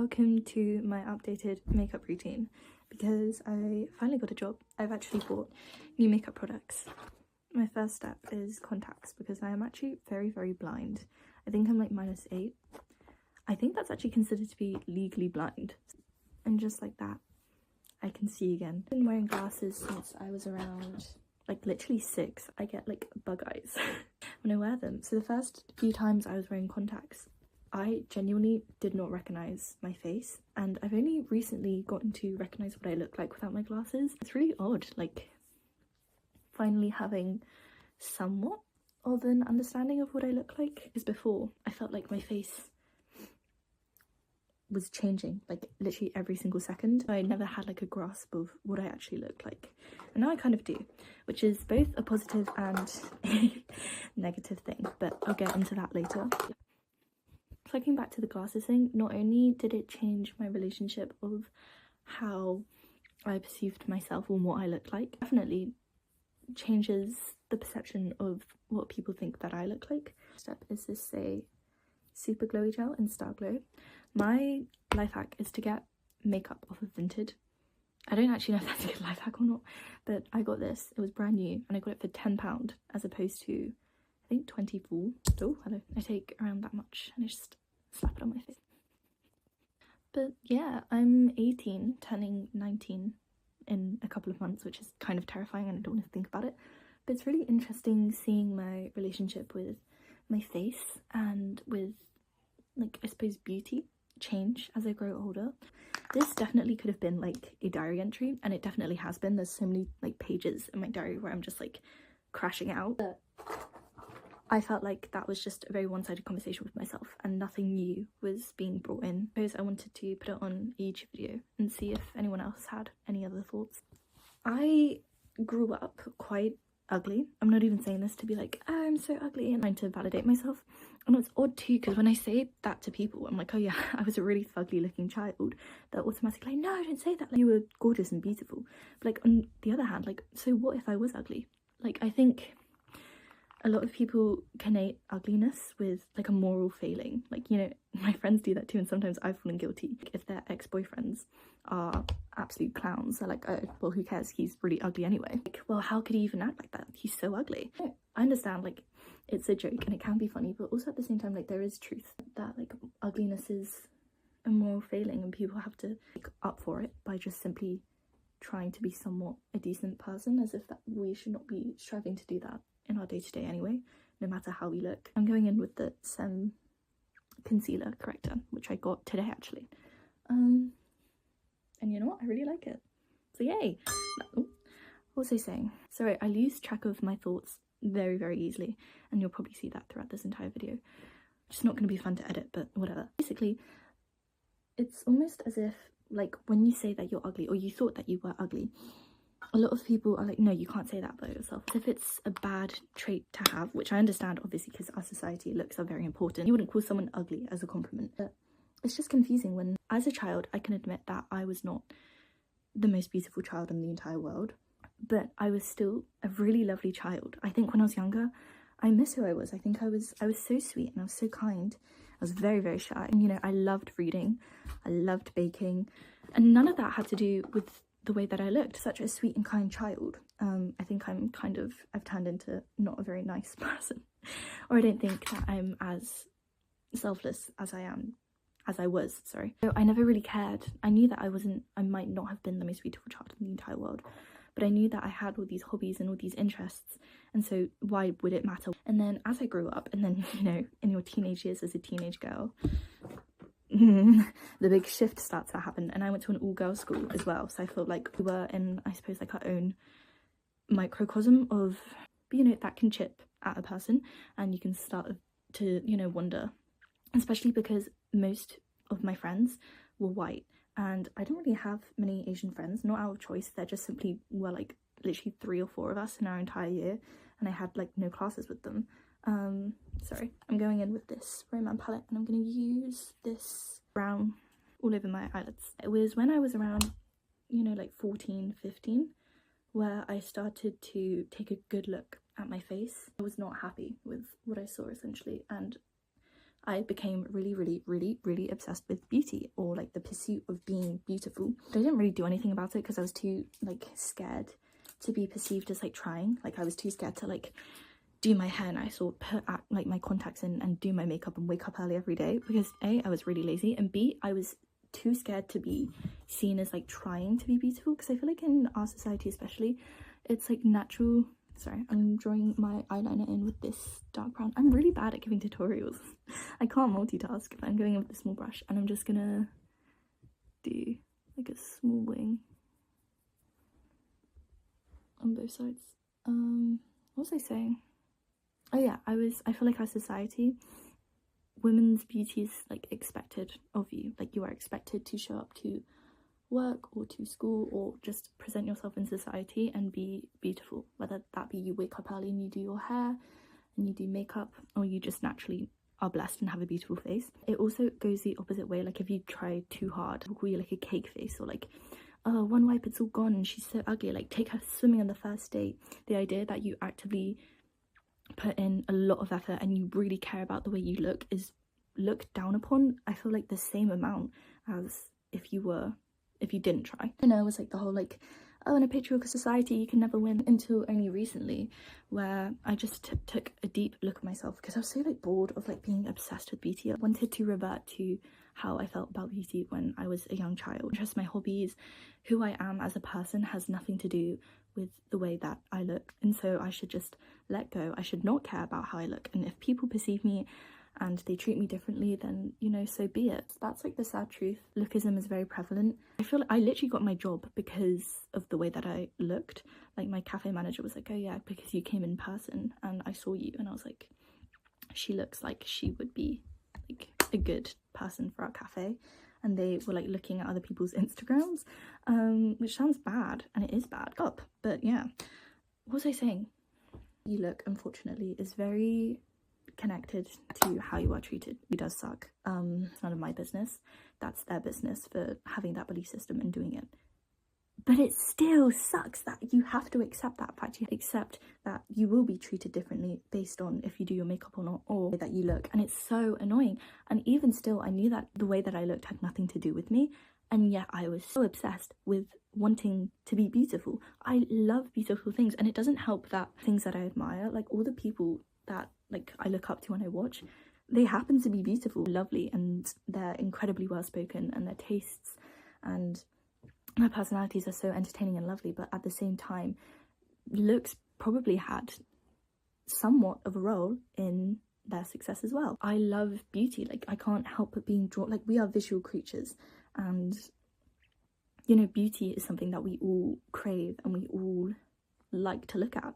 welcome to my updated makeup routine because I finally got a job. I've actually bought new makeup products. My first step is contacts because I am actually very blind. I think I'm like -8. I think that's actually considered to be legally blind. And just like that, I can see again. I've been wearing glasses since I was around like literally 6. I get like bug eyes when I wear them. So the first few times I was wearing contacts, I genuinely did not recognise my face, and I've only recently gotten to recognise what I look like without my glasses. It's really odd, like finally having somewhat of an understanding of what I look like, because before I felt like my face was changing like literally every single second. I never had like a grasp of what I actually look like, and now I kind of do, which is both a positive and a negative thing, but I'll get into that later. Looking back to the glasses thing, not only did it change my relationship of how I perceived myself or what I look like, definitely changes the perception of what people think that I look like. Step is this super glowy gel in Star Glow. My life hack is to get makeup off of Vinted. I don't actually know if that's a good life hack or not, but I got this. It was brand new and I got it for £10 as opposed to I think 24. Oh, hello. I take around that much and I just slap it on my face. But yeah, I'm 18, turning 19 in a couple of months, which is kind of terrifying and I don't want to think about it. But it's really interesting seeing my relationship with my face and with, like, I suppose beauty change as I grow older. This definitely could have been like a diary entry, and it definitely has been. There's so many like pages in my diary where I'm just like crashing out. But I felt like that was just a very one-sided conversation with myself and nothing new was being brought in. I suppose I wanted to put it on a YouTube video and see if anyone else had any other thoughts. I grew up quite ugly. I'm not even saying this to be like, oh, I'm so ugly and trying to validate myself. And it's odd too, because when I say that to people, I'm like, oh yeah, I was a really fugly looking child. They're automatically like, no, don't say that. Like, you were gorgeous and beautiful. But like, on the other hand, like, so what if I was ugly? Like, I think a lot of people connect ugliness with like a moral failing. Like, you know, my friends do that too, and sometimes I've fallen guilty. If their ex-boyfriends are absolute clowns, they're like, oh, well, who cares? He's really ugly anyway. Like, well, how could he even act like that? He's so ugly. I understand, like, it's a joke and it can be funny, but also at the same time, like, there is truth that like ugliness is a moral failing and people have to make up for it by just simply trying to be somewhat a decent person, as if that we should not be striving to do that in our day-to-day anyway, no matter how we look. I'm going in with the concealer corrector, which I got today actually, and you know what, I really like it, so yay. What was I saying? Sorry, I lose track of my thoughts very easily, and you'll probably see that throughout this entire video. It's not going to be fun to edit, but whatever. Basically, it's almost as if, like, when you say that you're ugly, or you thought that you were ugly, a lot of people are like, no, you can't say that about yourself. As if it's a bad trait to have, which I understand, obviously, because our society, looks are very important. You wouldn't call someone ugly as a compliment. But it's just confusing when, as a child, I can admit that I was not the most beautiful child in the entire world, but I was still a really lovely child. I think when I was younger, I miss who I was. I think I was so sweet and I was so kind. I was very shy. And, you know, I loved reading, I loved baking, and none of that had to do with the way that I looked. Such a sweet and kind child. I think I've turned into not a very nice person, or I don't think that I'm as selfless as I was, sorry. So I never really cared. I knew that I might not have been the most beautiful child in the entire world, but I knew that I had all these hobbies and all these interests, and so why would it matter? And then as I grew up, and then, you know, in your teenage years as a teenage girl, the big shift starts to happen. And I went to an all-girls school as well, so I felt like we were in, I suppose, like our own microcosm of, you know, that can chip at a person and you can start to, you know, wonder, especially because most of my friends were white and I don't really have many Asian friends, not out of choice. There just simply were like literally 3 or 4 of us in our entire year, and I had like no classes with them. Sorry, I'm going in with this Roman palette and I'm going to use this brown all over my eyelids. It was when I was around, you know, like 14, 15, where I started to take a good look at my face. I was not happy with what I saw, essentially, and I became really obsessed with beauty, or like the pursuit of being beautiful. I didn't really do anything about it because I was too like scared to be perceived as like trying. Like I was too scared to like do my hair nice or put like my contacts in and do my makeup and wake up early every day, because A, I was really lazy, and B, I was too scared to be seen as like trying to be beautiful, because I feel like in our society especially, it's like natural. Sorry, I'm drawing my eyeliner in with this dark brown. I'm really bad at giving tutorials. I can't multitask, but I'm going in with a small brush and I'm just gonna do like a small wing on both sides. What was I saying? Oh yeah, I feel like our society, women's beauty is like expected of you. Like you are expected to show up to work or to school or just present yourself in society and be beautiful, whether that be you wake up early and you do your hair and you do makeup, or you just naturally are blessed and have a beautiful face. It also goes the opposite way. Like if you try too hard, people call you like a cake face, or like, oh, one wipe it's all gone and she's so ugly, like take her swimming on the first date. The idea that you actively put in a lot of effort and you really care about the way you look is looked down upon, I feel like, the same amount as if you didn't try. I know it was like the whole like, oh, in a patriarchal society you can never win, until only recently, where I just took a deep look at myself, because I was so like bored of like being obsessed with beauty. I wanted to revert to how I felt about beauty when I was a young child. Just my hobbies, who I am as a person has nothing to do with the way that I look, and so I should just let go. I should not care about how I look, and if people perceive me and they treat me differently, then, you know, so be it. That's like the sad truth. Lookism is very prevalent. I feel like I literally got my job because of the way that I looked. Like my cafe manager was like, oh yeah, because you came in person and I saw you, and I was like, she looks like she would be like a good person for our cafe. And they were like looking at other people's Instagrams, which sounds bad, and it is bad up, but yeah. What was I saying? You look, unfortunately, is very connected to how you are treated. It does suck. It's none of my business. That's their business for having that belief system and doing it. But it still sucks that you have to accept that fact. You accept that you will be treated differently based on if you do your makeup or not, or that you look. And it's so annoying. And even still, I knew that the way that I looked had nothing to do with me. And yet I was so obsessed with wanting to be beautiful. I love beautiful things. And it doesn't help that things that I admire, like all the people that like I look up to when I watch, they happen to be beautiful, lovely, and they're incredibly well spoken, and their tastes and their personalities are so entertaining and lovely. But at the same time, looks probably had somewhat of a role in their success as well. I love beauty. Like I can't help but being drawn. Like we are visual creatures, and you know, beauty is something that we all crave and we all like to look at.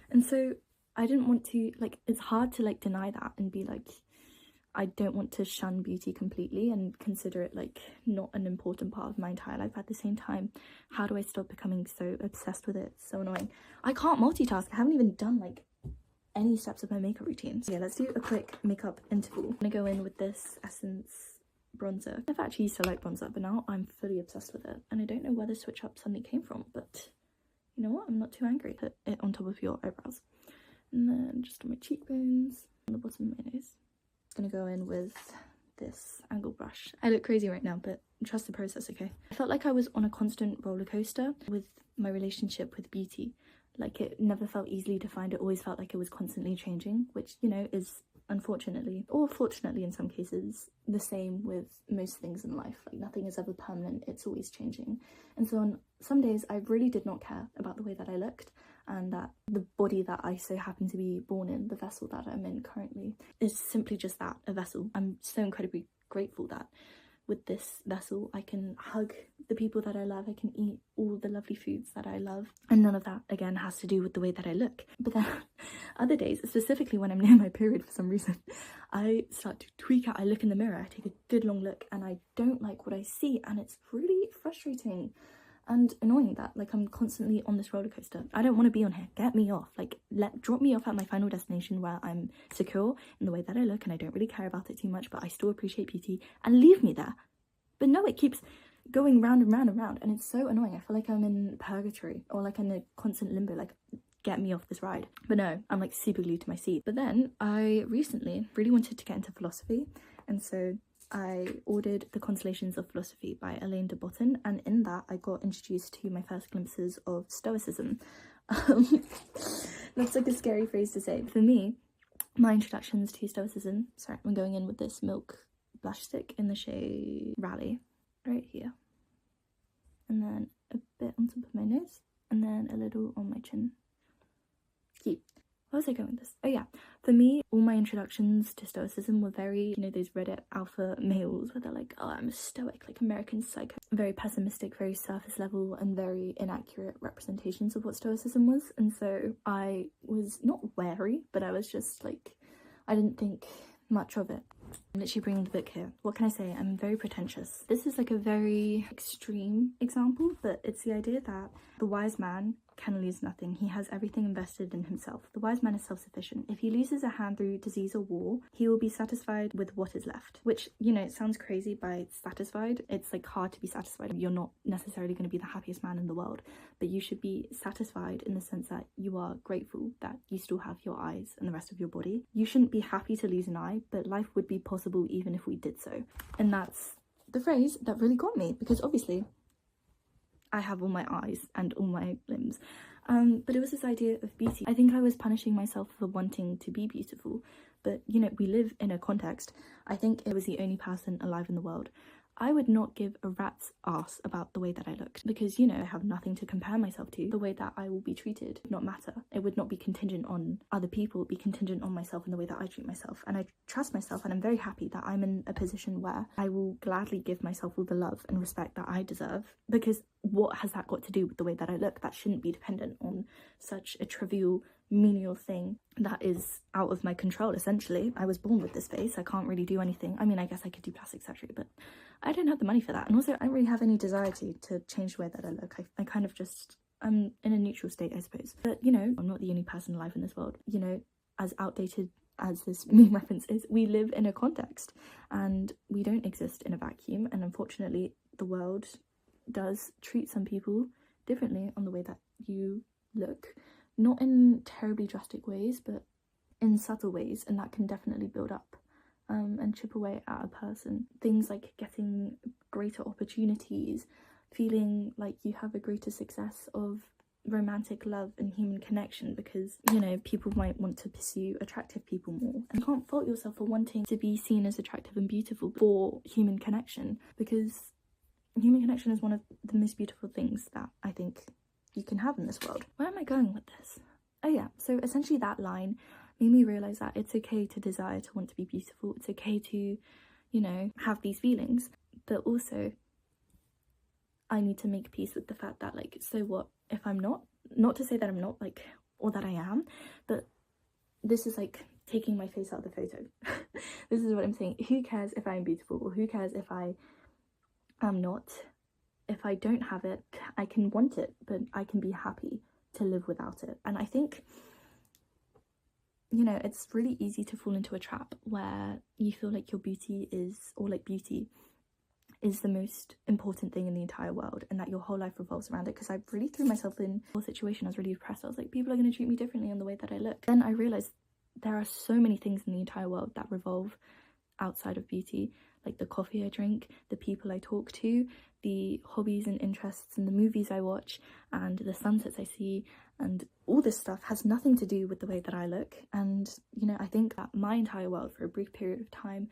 And so I didn't want to, like, it's hard to like deny that and be like, I don't want to shun beauty completely and consider it like not an important part of my entire life. At the same time, how do I stop becoming so obsessed with it? It's so annoying. I can't multitask. I haven't even done like any steps of my makeup routine. So yeah, let's do a quick makeup interval. I'm gonna go in with this Essence bronzer. I've actually used to like bronzer, but now I'm fully obsessed with it, and I don't know where the switch up suddenly came from, but you know what, I'm not too angry. Put it on top of your eyebrows, and then just on my cheekbones, on the bottom of my nose. Gonna go in with this angle brush. I look crazy right now, but trust the process, okay? I felt like I was on a constant roller coaster with my relationship with beauty. Like it never felt easily defined. It always felt like it was constantly changing, which, you know, is unfortunately, or fortunately in some cases, the same with most things in life. Like nothing is ever permanent, it's always changing. And so on some days I really did not care about the way that I looked, and that the body that I so happen to be born in, the vessel that I'm in currently, is simply just that, a vessel. I'm so incredibly grateful that with this vessel I can hug the people that I love, I can eat all the lovely foods that I love, and none of that again has to do with the way that I look. But then other days, specifically when I'm near my period for some reason, I start to tweak out. I look in the mirror, I take a good long look, and I don't like what I see, and it's really frustrating and annoying that like I'm constantly on this roller coaster. I don't want to be on here. Get me off. Like drop me off at my final destination where I'm secure in the way that I look and I don't really care about it too much, but I still appreciate beauty, and leave me there. But no, it keeps going round and round and round, and it's so annoying. I feel like I'm in purgatory or like in a constant limbo. Like get me off this ride. But no, I'm like super glued to my seat. But then I recently really wanted to get into philosophy, and so I ordered The Consolations of Philosophy by Elaine de Botton, and in that I got introduced to my first glimpses of Stoicism. That's like a scary phrase to say. For me, my introductions to Stoicism, sorry, I'm going in with this milk blush stick in the shade Rally, right here. And then a bit on top of my nose, and then a little on my chin. Cute. Where was I going with this? Oh yeah, for me, all my introductions to Stoicism were very, you know, those Reddit alpha males where they're like, oh, I'm a Stoic, like American Psycho. Very pessimistic, very surface level, and very inaccurate representations of what Stoicism was. And so I was not wary, but I was just like, I didn't think much of it. I'm literally bringing the book here. What can I say? I'm very pretentious. This is like a very extreme example, but it's the idea that the wise man can lose nothing. He has everything invested in himself. The wise man is self-sufficient. If he loses a hand through disease or war, he will be satisfied with what is left. Which, you know, it sounds crazy by satisfied. It's like hard to be satisfied. You're not necessarily going to be the happiest man in the world, but you should be satisfied in the sense that you are grateful that you still have your eyes and the rest of your body. You shouldn't be happy to lose an eye, but life would be possible even if we did so. And that's the phrase that really got me, because obviously I have all my eyes and all my limbs, but it was this idea of beauty. I think I was punishing myself for wanting to be beautiful, but you know, we live in a context. I think I was the only person alive in the world. I would not give a rat's ass about the way that I looked, because, you know, I have nothing to compare myself to. The way that I will be treated would not matter. It would not be contingent on other people, it would be contingent on myself and the way that I treat myself. And I trust myself, and I'm very happy that I'm in a position where I will gladly give myself all the love and respect that I deserve, because what has that got to do with the way that I look? That shouldn't be dependent on such a trivial, menial thing that is out of my control. Essentially, I was born with this face. I can't really do anything. I mean, I guess I could do plastic surgery, but I don't have the money for that, and also I don't really have any desire to change the way that I look. I kind of just, I'm in a neutral state, I suppose. But you know, I'm not the only person alive in this world. You know, as outdated as this meme reference is, we live in a context and we don't exist in a vacuum, and unfortunately the world does treat some people differently on the way that you look. Not in terribly drastic ways, but in subtle ways, and that can definitely build up and chip away at a person. Things like getting greater opportunities, feeling like you have a greater success of romantic love and human connection, because, you know, people might want to pursue attractive people more. And you can't fault yourself for wanting to be seen as attractive and beautiful for human connection, because human connection is one of the most beautiful things that I think you can have in this world. Where am I going with this? Oh yeah, so essentially that line made me realise that it's okay to desire to want to be beautiful. It's okay to, you know, have these feelings, but also I need to make peace with the fact that, like, so what if I'm not? Not to say that I'm not, like, or that I am, but this is like taking my face out of the photo. This is what I'm saying. Who cares if I'm beautiful, or who cares if I am not? If I don't have it, I can want it, but I can be happy to live without it. And I think, you know, it's really easy to fall into a trap where you feel like your beauty is, or like beauty is the most important thing in the entire world, and that your whole life revolves around it. Because I really threw myself in a situation. I was really depressed. I was like, people are going to treat me differently on the way that I look. Then I realized there are so many things in the entire world that revolve outside of beauty, like the coffee I drink, the people I talk to, the hobbies and interests and the movies I watch, and the sunsets I see, and all this stuff has nothing to do with the way that I look. And, you know, I think that my entire world for a brief period of time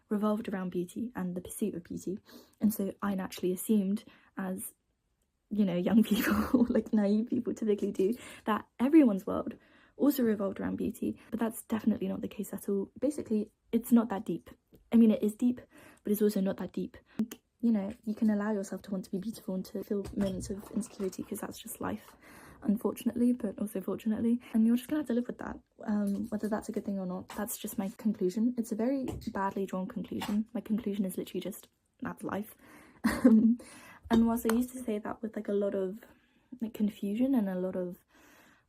revolved around beauty and the pursuit of beauty. And so I naturally assumed, as, you know, young people, like naive people typically do, that everyone's world also revolved around beauty, but that's definitely not the case at all. Basically, it's not that deep. I mean, it is deep, but it's also not that deep. You know, you can allow yourself to want to be beautiful and to feel moments of insecurity, because that's just life, unfortunately, but also fortunately, and you're just gonna have to live with that, whether that's a good thing or not. That's just my conclusion. It's a very badly drawn conclusion. My conclusion is literally just, that's life. And whilst I used to say that with like a lot of like confusion and a lot of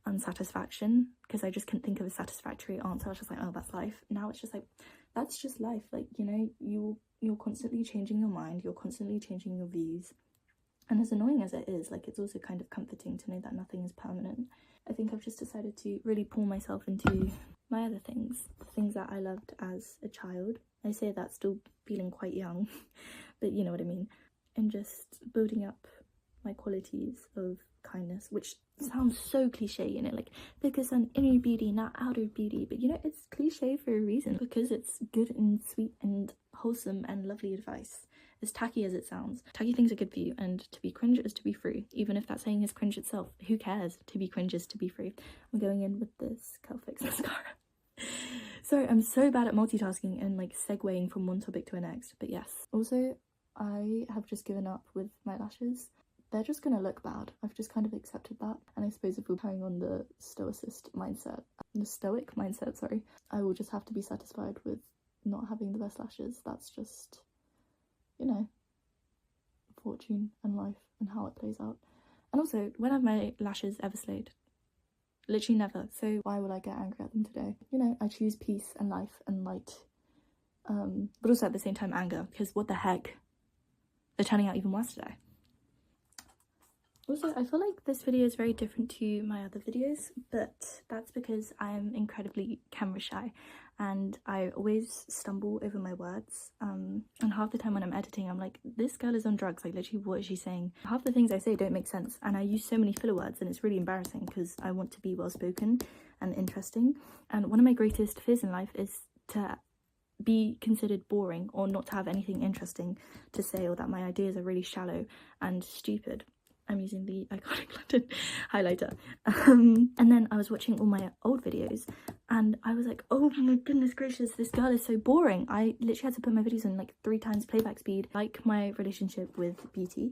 unsatisfaction, because I just couldn't think of a satisfactory answer, I was just like, oh, that's life. Now it's just like, that's just life. Like, you know, you're constantly changing your mind, you're constantly changing your views, and as annoying as it is, like, it's also kind of comforting to know that nothing is permanent. I think I've just decided to really pull myself into my other things, the things that I loved as a child. I say that still feeling quite young, but you know what I mean. And just building up my qualities of kindness, which sounds so cliche, you know, like focus on inner beauty, not outer beauty. But you know, it's cliche for a reason, because it's good and sweet and wholesome and lovely advice. As tacky as it sounds, tacky things are good for you, and to be cringe is to be free. Even if that saying is cringe itself, who cares? To be cringe is to be free. I'm going in with this Curl Fix mascara. Sorry, I'm so bad at multitasking and like segueing from one topic to the next, but yes. Also, I have just given up with my lashes. They're just gonna look bad. I've just kind of accepted that. And I suppose if we're carrying on the stoic mindset, sorry, I will just have to be satisfied with not having the best lashes. That's just, you know, fortune and life and how it plays out. And also, when have my lashes ever slayed? Literally never. So why would I get angry at them today? You know, I choose peace and life and light. But also at the same time anger, because what the heck? They're turning out even worse today. Also, I feel like this video is very different to my other videos, but that's because I'm incredibly camera shy and I always stumble over my words. And half the time when I'm editing, I'm like, this girl is on drugs, like literally what is she saying? Half the things I say don't make sense, and I use so many filler words, and it's really embarrassing because I want to be well spoken and interesting. And one of my greatest fears in life is to be considered boring or not to have anything interesting to say, or that my ideas are really shallow and stupid. I'm using the Iconic London highlighter. And then I was watching all my old videos and I was like, oh my goodness gracious, this girl is so boring. I literally had to put my videos on like 3 times playback speed. Like, my relationship with beauty,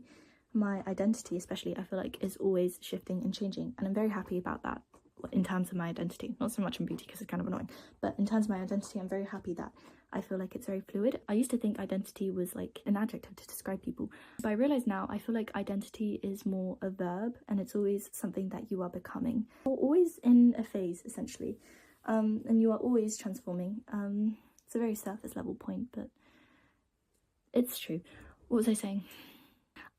my identity especially, I feel like is always shifting and changing, and I'm very happy about that in terms of my identity. Not so much in beauty because it's kind of annoying, but in terms of my identity, I'm very happy that I feel like it's very fluid. I used to think identity was like an adjective to describe people, but I realize now I feel like identity is more a verb, and it's always something that you are becoming. You're always in a phase essentially, and you are always transforming. It's a very surface level point, but it's true. What was I saying?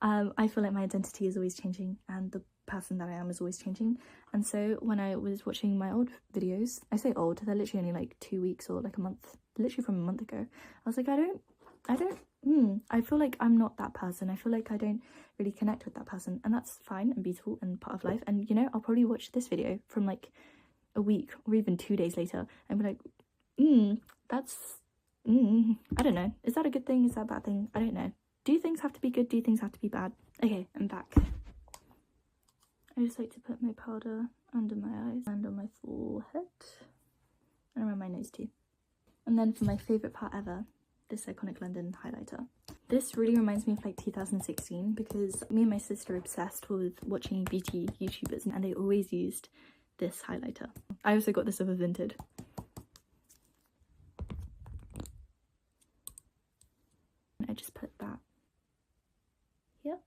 I feel like my identity is always changing, and the person that I am is always changing. And so when I was watching my old videos, I say old, they're literally only like 2 weeks or like a month, literally from a month ago, I was like, I feel like I'm not that person. I feel like I don't really connect with that person, and that's fine and beautiful and part of life. And you know, I'll probably watch this video from like a week or even 2 days later and be like, I don't know, is that a good thing, is that a bad thing? I don't know. Do things have to be good? Do things have to be bad? Okay, I'm back. I just like to put my powder under my eyes and on my forehead and around my nose too. And then for my favourite part ever, this Iconic London highlighter. This really reminds me of like 2016, because me and my sister are obsessed with watching beauty YouTubers, and they always used this highlighter. I also got this off of Vinted. I just put that here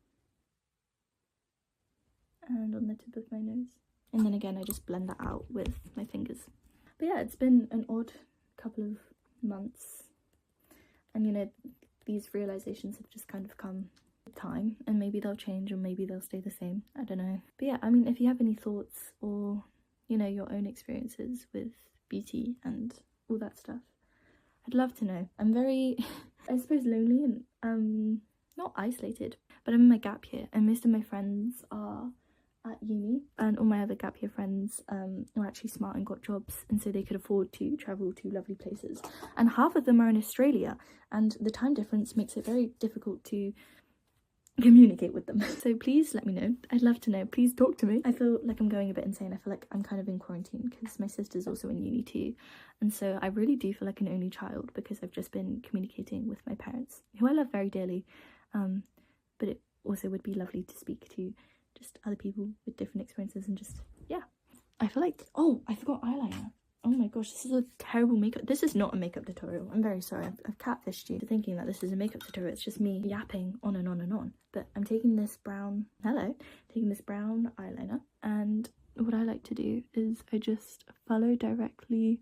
and on the tip of my nose, and then again I just blend that out with my fingers. But yeah, it's been an odd couple of months, and you know, these realizations have just kind of come with time, and maybe they'll change or maybe they'll stay the same, I don't know. But yeah, I mean, if you have any thoughts or, you know, your own experiences with beauty and all that stuff, I'd love to know. I'm very I suppose lonely and not isolated, but I'm in my gap year, and most of my friends are at uni, and all my other gap year friends are actually smart and got jobs, and so they could afford to travel to lovely places, and half of them are in Australia, and the time difference makes it very difficult to communicate with them. So please let me know. I'd love to know. Please talk to me. I feel like I'm going a bit insane. I feel like I'm kind of in quarantine because my sister's also in uni too, and so I really do feel like an only child because I've just been communicating with my parents, who I love very dearly, but it also would be lovely to speak to just other people with different experiences, and just, yeah. I feel like, oh, I forgot eyeliner. Oh my gosh, this is a terrible makeup. This is not a makeup tutorial. I'm very sorry. I've catfished you for thinking that this is a makeup tutorial. It's just me yapping on and on and on. But I'm taking this brown, taking this brown eyeliner, and what I like to do is I just follow directly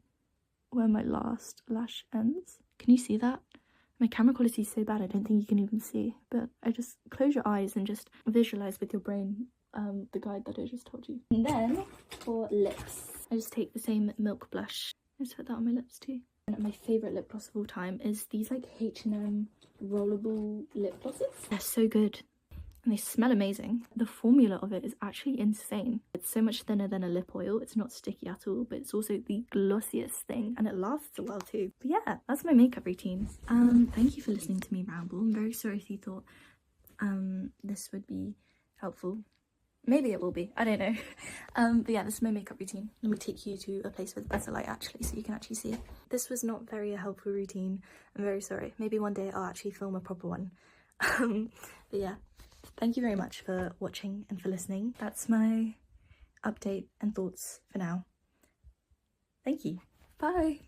where my last lash ends. Can you see that? My camera quality is so bad I don't think you can even see, but I just close your eyes and just visualize with your brain the guide that I just told you. And then for lips, I just take the same milk blush. I just put that on my lips too. And my favourite lip gloss of all time is these like H&M rollable lip glosses. They're so good. And they smell amazing. The formula of it is actually insane. It's so much thinner than a lip oil. It's not sticky at all, but it's also the glossiest thing, and it lasts a while too. But yeah, that's my makeup routine. Thank you for listening to me ramble. I'm very sorry if you thought this would be helpful. Maybe it will be, I don't know. But yeah, this is my makeup routine. Let me take you to a place with better light actually, so you can actually see it. This was not very a helpful routine. I'm very sorry. Maybe one day I'll actually film a proper one. But yeah. Thank you very much for watching and for listening. That's my update and thoughts for now. Thank you. Bye.